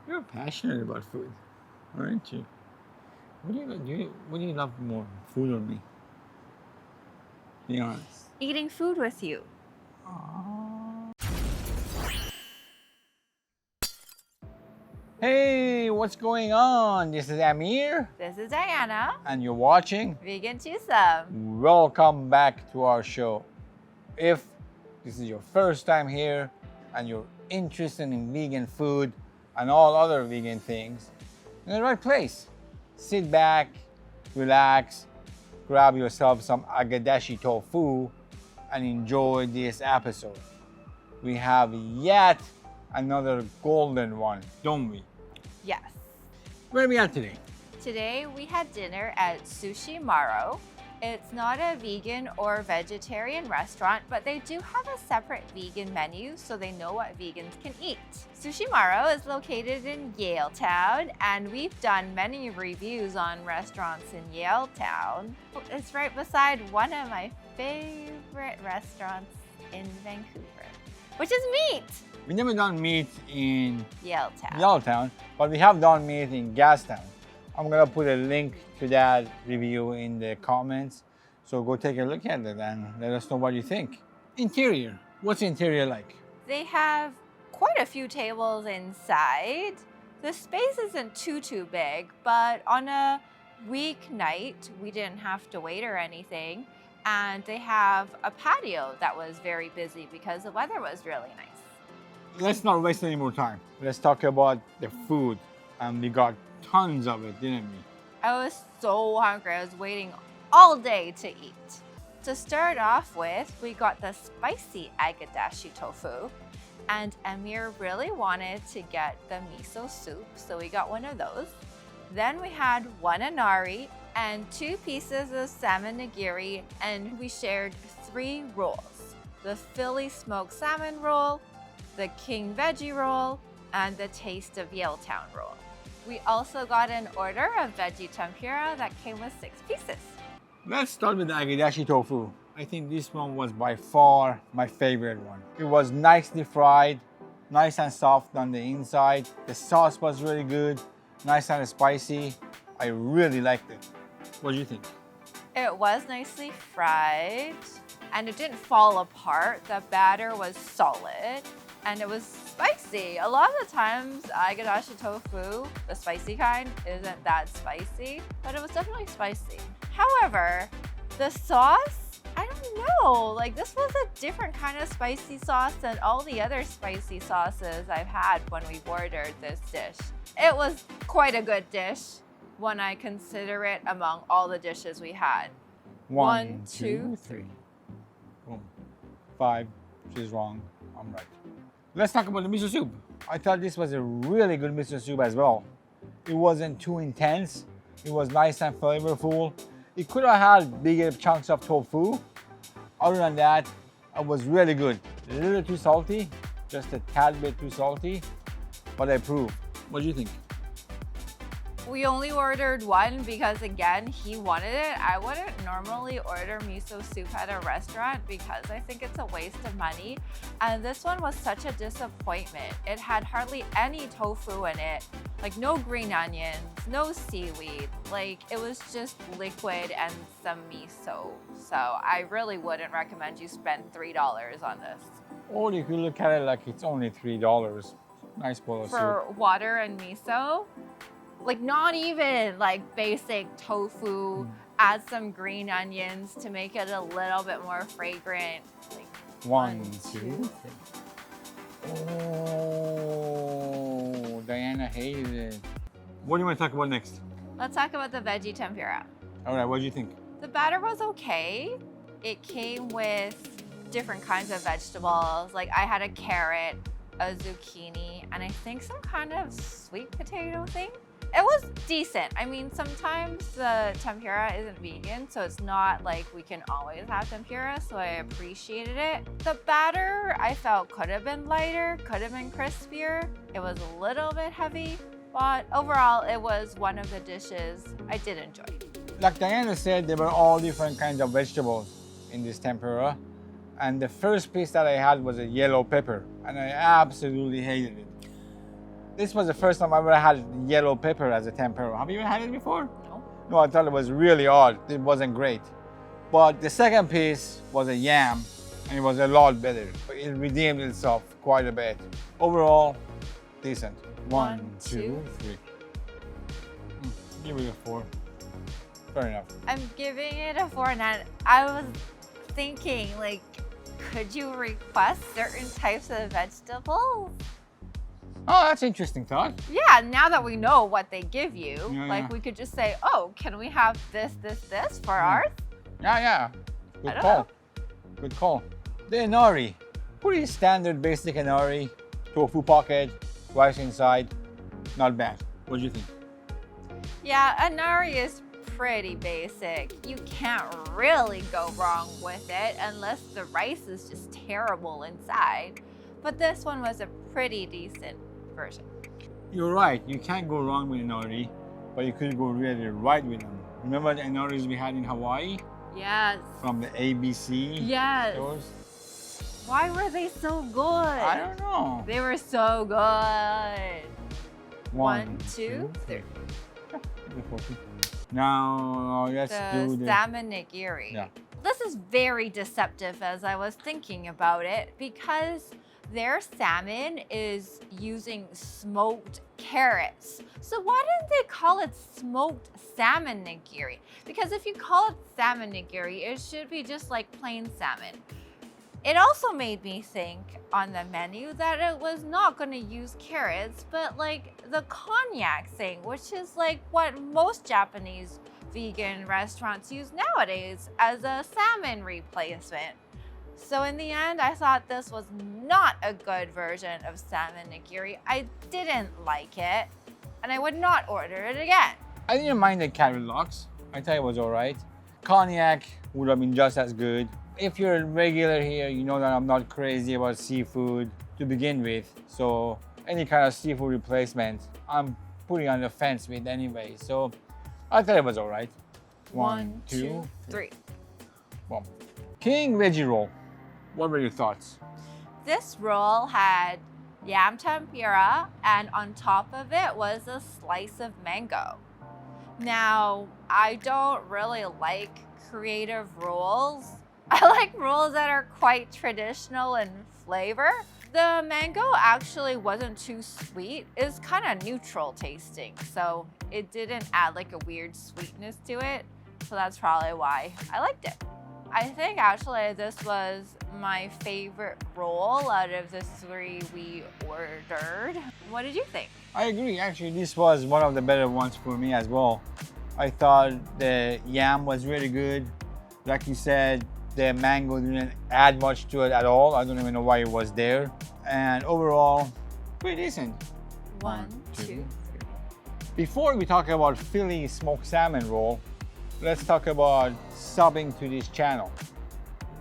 You're passionate about food, aren't you? What do you love more, food or me? Be honest. Eating food with you. Aww. Hey, what's going on? This is Amir. This is Diana. And you're watching VEGANTWOSOME. Welcome back to our show. If this is your first time here and you're interested in vegan food and all other vegan things, you're in the right place. Sit back, relax, grab yourself some Agedashi tofu and enjoy this episode. We have yet another golden one, don't we? Yes. Where are we at today? Today we had dinner at Sushi Maro. It's not a vegan or vegetarian restaurant, but they do have a separate vegan menu so they know what vegans can eat. Sushi Maro is located in Yaletown, and we've done many reviews on restaurants in Yaletown. It's right beside one of my favorite restaurants in Vancouver, which is meat. We never done meat in Yaletown, but we have done meat in Gastown. I'm gonna put a link to that review in the comments. So go take a look at it and let us know what you think. Interior, what's the interior like? They have quite a few tables inside. The space isn't too big, but on a weeknight, we didn't have to wait or anything. And they have a patio that was very busy because the weather was really nice. Let's not waste any more time. Let's talk about the food. And we got tons of it, didn't we? I was so hungry. I was waiting all day to eat. To start off with, we got the spicy Agedashi tofu. And Amir really wanted to get the miso soup, so we got one of those. Then we had one Inari and 2 pieces of salmon nigiri, and we shared 3 rolls. The Philly smoked salmon roll, the king veggie roll, and the Taste of Yaletown roll. We also got an order of Veggie Tempura that came with 6 pieces. Let's start with the Agedashi tofu. I think this one was by far my favorite one. It was nicely fried, nice and soft on the inside. The sauce was really good, nice and spicy. I really liked it. What do you think? It was nicely fried and it didn't fall apart. The batter was solid and it was spicy. A lot of the times, Agedashi tofu, the spicy kind, isn't that spicy, but it was definitely spicy. However, the sauce, I don't know, like this was a different kind of spicy sauce than all the other spicy sauces I've had when we've ordered this dish. It was quite a good dish when I consider it among all the dishes we had. 1, 2, 3. Boom. 5, she's wrong, I'm right. Let's talk about the miso soup. I thought this was a really good miso soup as well. It wasn't too intense. It was nice and flavorful. It could have had bigger chunks of tofu. Other than that, it was really good. A little too salty, just a tad bit too salty, but I approve. What do you think? We only ordered one because, again, he wanted it. I wouldn't normally order miso soup at a restaurant because I think it's a waste of money. And this one was such a disappointment. It had hardly any tofu in it, like no green onions, no seaweed. Like it was just liquid and some miso. So I really wouldn't recommend you spend $3 on this. Or you could look at it like it's only $3. Nice bowl of soup. For water and miso? Like not even like basic tofu, add some green onions to make it a little bit more fragrant. Like 1, 2, 3. Oh, Diana hated it. What do you want to talk about next? Let's talk about the veggie tempura. All right, what do you think? The batter was okay. It came with different kinds of vegetables. Like I had a carrot, a zucchini, and I think some kind of sweet potato thing. It was decent. I mean, sometimes the tempura isn't vegan, so it's not like we can always have tempura, so I appreciated it. The batter, I felt could have been lighter, could have been crispier. It was a little bit heavy, but overall, it was one of the dishes I did enjoy. Like Diana said, there were all different kinds of vegetables in this tempura. And the first piece that I had was a yellow pepper, and I absolutely hated it. This was the first time I ever had yellow pepper as a tempura. Have you ever had it before? No. No, I thought it was really odd. It wasn't great. But the second piece was a yam, and it was a lot better. It redeemed itself quite a bit. Overall, decent. One, two, three. Give it a 4. Fair enough. I'm giving it a 4, and I was thinking, like, could you request certain types of vegetables? Oh, that's interesting thought. Yeah, now that we know what they give you, Yeah. we could just say, oh, can we have this for ours? Yeah. I Good don't call. know. Good call. The Inari. Pretty standard basic Inari. Tofu pocket, rice inside. Not bad. What do you think? Yeah, Inari is pretty basic. You can't really go wrong with it unless the rice is just terrible inside. But this one was a pretty decent version. You're right. You can't go wrong with Inari, but you could go really right with them. Remember the Inaris we had in Hawaii? Yes. From the ABC Yes. stores? Why were they so good? I don't know. They were so good. One, two, three. Now let's do The the salmon nigiri. Yeah. This is very deceptive as I was thinking about it because their salmon is using smoked carrots. So why didn't they call it smoked salmon nigiri? Because if you call it salmon nigiri, it should be just like plain salmon. It also made me think on the menu that it was not going to use carrots, but like the cognac thing, which is like what most Japanese vegan restaurants use nowadays as a salmon replacement. So in the end, I thought this was not a good version of salmon nigiri. I didn't like it, and I would not order it again. I didn't mind the carrot locks. I thought it was alright. Cognac would have been just as good. If you're a regular here, you know that I'm not crazy about seafood to begin with. So any kind of seafood replacement, I'm putting on the fence with anyway. So I thought it was alright. One, two, three. Boom. King veggie roll. What were your thoughts? This roll had yam tempura, and on top of it was a slice of mango. Now, I don't really like creative rolls. I like rolls that are quite traditional in flavor. The mango actually wasn't too sweet. It's kind of neutral tasting, so it didn't add like a weird sweetness to it. So that's probably why I liked it. I think actually this was my favorite roll out of the 3 we ordered. What did you think? I agree. Actually, this was one of the better ones for me as well. I thought the yam was really good. Like you said, the mango didn't add much to it at all. I don't even know why it was there. And overall, pretty decent. One, two, three. Before we talk about Philly smoked salmon roll, let's talk about subbing to this channel.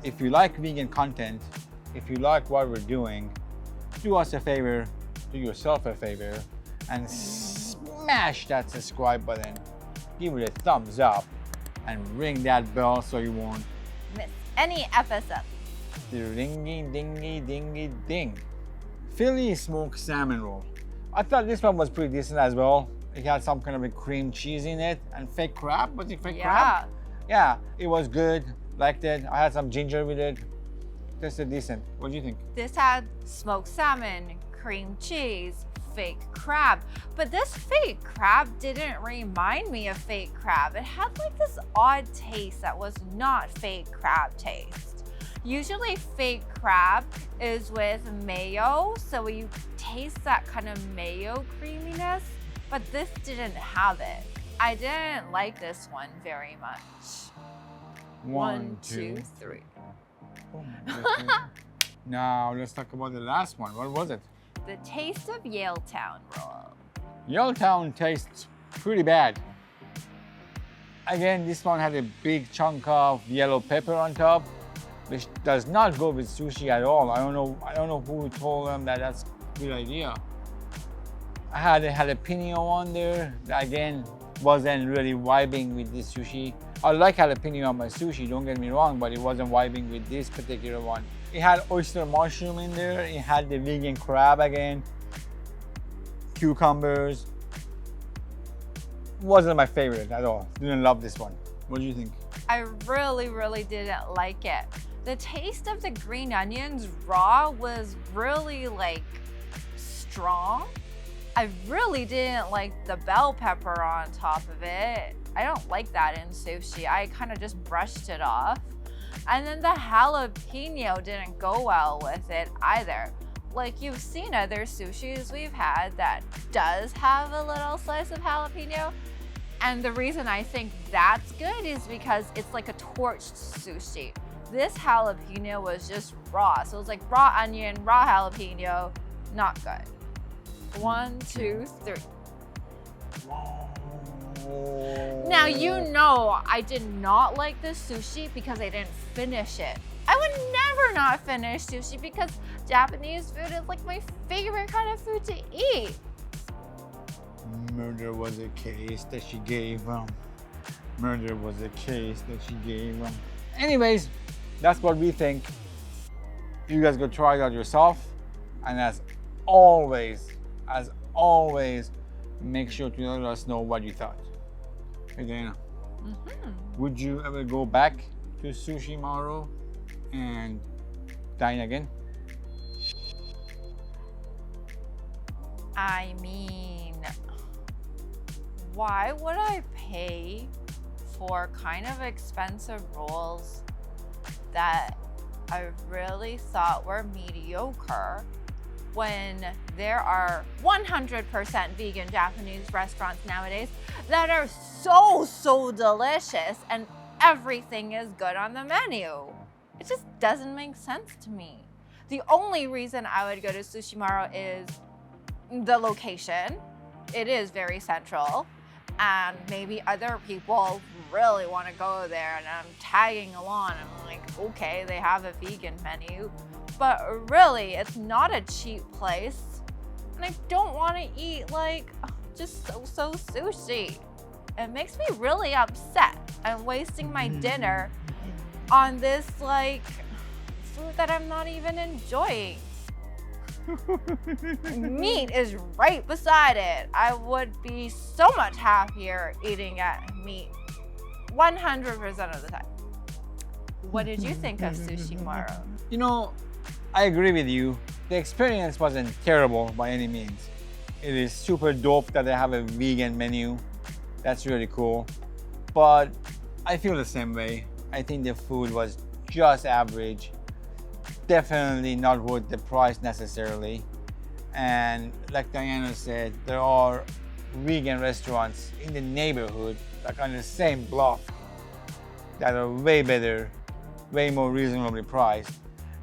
If you like vegan content, if you like what we're doing, do us a favor, do yourself a favor, and smash that subscribe button. Give it a thumbs up and ring that bell so you won't Miss any episode. Dingy, dingy, dingy, ding. Philly smoked salmon roll. I thought this one was pretty decent as well. It had some kind of a cream cheese in it and fake crab. Was it fake crab? Yeah, it was good. Liked it. I had some ginger with it. Tasted decent. What do you think? This had smoked salmon, cream cheese, fake crab. But this fake crab didn't remind me of fake crab. It had like this odd taste that was not fake crab taste. Usually fake crab is with mayo, so you taste that kind of mayo creaminess, but this didn't have it. I didn't like this one very much. One, two, three. Now let's talk about the last one. What was it? The Taste of Yaletown roll. Yaletown tastes pretty bad. Again, this one had a big chunk of yellow pepper on top, which does not go with sushi at all. I don't know who told them that that's a good idea. I had a jalapeno on there. That again, wasn't really vibing with this sushi. I like jalapeno on my sushi, don't get me wrong, but it wasn't vibing with this particular one. It had oyster mushroom in there. It had the vegan crab again. cucumbers. Wasn't my favorite at all. Didn't love this one. What do you think? I really didn't like it. The taste of the green onions raw was really like strong. I really didn't like the bell pepper on top of it. I don't like that in sushi. I kind of just brushed it off. And then the jalapeno didn't go well with it either. Like you've seen other sushis we've had that does have a little slice of jalapeno. And the reason I think that's good is because it's like a torched sushi. This jalapeno was just raw. So it was like raw onion, raw jalapeno, not good. 1, 2, 3. Now you know I did not like this sushi because I didn't finish it. I would never not finish sushi because Japanese food is like my favorite kind of food to eat. Murder was a case that she gave him. Murder was a case that she gave him. Anyways, that's what we think. You guys go try it out yourself. And as always, make sure to let us know what you thought. Hey Dana, would you ever go back to Sushi Maro and dine again? I mean, why would I pay for kind of expensive rolls that I really thought were mediocre when there are 100% vegan Japanese restaurants nowadays that are so delicious and everything is good on the menu? It just doesn't make sense to me. The only reason I would go to Sushi Maro is the location. It is very central, and maybe other people really want to go there, and I'm tagging along. I'm like, okay, they have a vegan menu, but really it's not a cheap place, and I don't want to eat like just so sushi. It makes me really upset. I'm wasting my dinner on this like food that I'm not even enjoying. Meat is right beside it. I would be so much happier eating at meat 100% of the time. What did you think of Sushi Maro? You know, I agree with you. The experience wasn't terrible by any means. It is super dope that they have a vegan menu. That's really cool. But I feel the same way. I think the food was just average. Definitely not worth the price necessarily. And like Diana said, there are vegan restaurants in the neighborhood, like on the same block, that are way better, way more reasonably priced.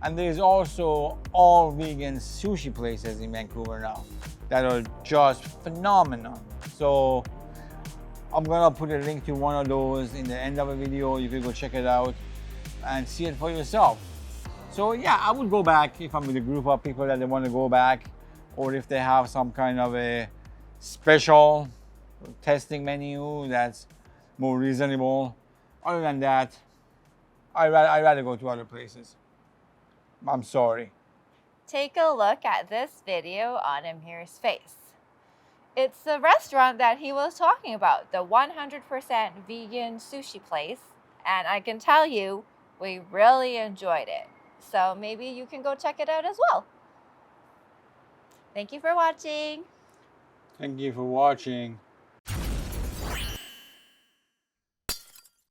And there's also all vegan sushi places in Vancouver now that are just phenomenal. So I'm gonna put a link to one of those in the end of the video. You can go check it out and see it for yourself. So yeah, I would go back if I'm with a group of people that they want to go back, or if they have some kind of a special testing menu that's more reasonable. Other than that, I'd rather go to other places. I'm sorry. Take a look at this video on Amir's face. It's the restaurant that he was talking about, the 100% vegan sushi place. And I can tell you, we really enjoyed it. So maybe you can go check it out as well. Thank you for watching. Thank you for watching.